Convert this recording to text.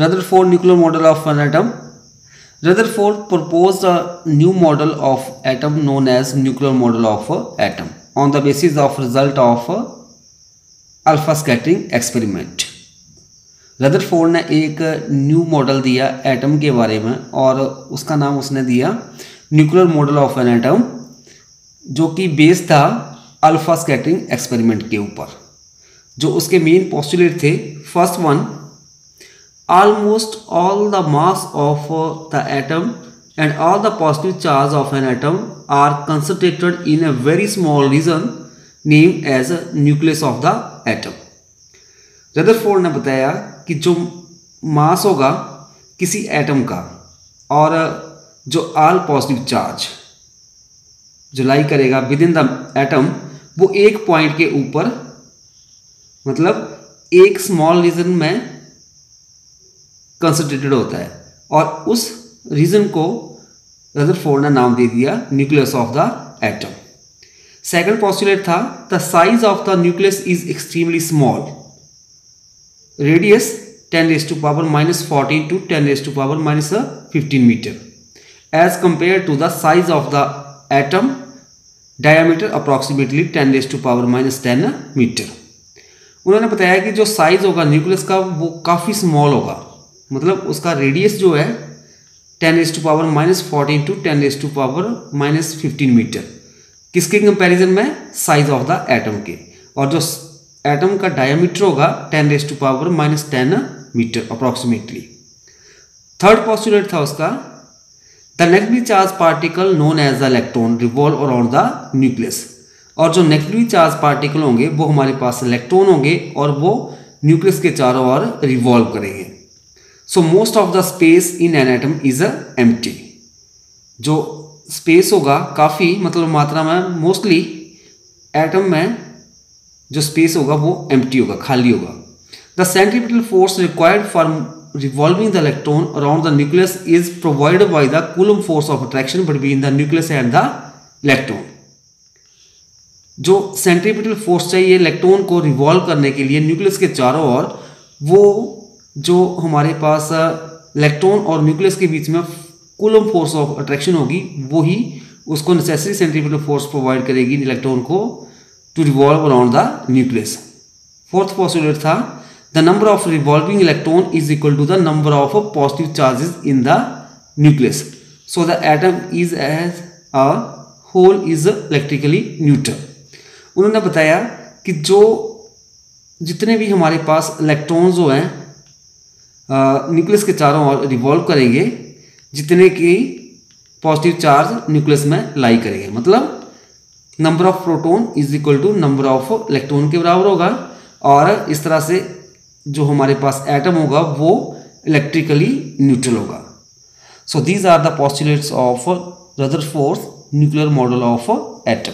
Rutherford nuclear model of an atom. Rutherford proposed a new model of atom known as nuclear model of atom on the basis of result of alpha scattering experiment. Rutherford ने एक new model दिया atom के बारे में और उसका नाम उसने दिया nuclear model of an atom, जो कि बेस्ड था अल्फा स्कैटरिंग एक्सपेरिमेंट के ऊपर। जो उसके मेन पोस्टुलेट थे, first one, almost all the mass of the atom and all the positive charge of an atom are concentrated in a very small region named as a nucleus of the atom. Rutherford ने बताया कि जो मास होगा किसी atom का और जो all positive charge जो लाई करेगा विद इन द एटम, वो एक पॉइंट के ऊपर, मतलब एक स्मॉल रीजन में कंसंट्रेटेड होता है, और उस रीजन को रदरफोर्ड ने नाम दे दिया nucleus of the atom. Second postulate था the size of the nucleus is extremely small, radius 10⁻⁻14 to 10⁻⁻15 metre as compare to the size of the atom, diameter approximately 10⁻⁻10 metre. उन्होंने बताया कि जो साइज होगा न्यूक्लियस का वो काफ़ी स्मॉल होगा, मतलब उसका रेडियस जो है 10⁻⁻14 to 10⁻⁻15 मीटर, किसके कंपैरिजन में, साइज ऑफ द एटम के, और जो एटम का डायमीटर होगा 10⁻⁻10 मीटर अप्रॉक्सीमेटली। थर्ड पोस्टुलेट था उसका the negatively charged particle known as the electron revolve around the nucleus, और जो नेगेटिवली चार्ज पार्टिकल होंगे वो हमारे पास इलेक्ट्रॉन होंगे और वो न्यूक्लियस के चारों ओर रिवॉल्व करेंगे। So most of the space in an atom is empty, जो स्पेस होगा काफ़ी, मतलब मात्रा में, मोस्टली एटम में जो स्पेस होगा वो एम्प्टी होगा, खाली होगा। The centripetal force required for revolving the electron around the nucleus is provided by the coulomb force of attraction between the nucleus and the electron. जो सेंट्रीपिटल फोर्स चाहिए electron को रिवॉल्व करने के लिए न्यूक्लियस के चारों ओर, वो जो हमारे पास इलेक्ट्रॉन और न्यूक्लियस के बीच में कूलम फोर्स ऑफ अट्रैक्शन होगी, वो ही उसको नेसेसरी सेंट्रीपिटल फोर्स प्रोवाइड करेगी इलेक्ट्रॉन को to revolve around the nucleus. Fourth postulate था the number of revolving electron is equal to the number of positive charges in the nucleus, so the atom is as a whole is electrically neutral. उन्होंने बताया कि जो जितने भी हमारे पास electrons जो हैं न्यूक्लियस के चारों ओर रिवॉल्व करेंगे, जितने की पॉजिटिव चार्ज न्यूक्लियस में लाई करेंगे, मतलब number of proton is equal to number of electron के बराबर होगा, और इस तरह से जो हमारे पास एटम होगा वो इलेक्ट्रिकली न्यूट्रल होगा। So these are the postulates of Rutherford nuclear model of atom.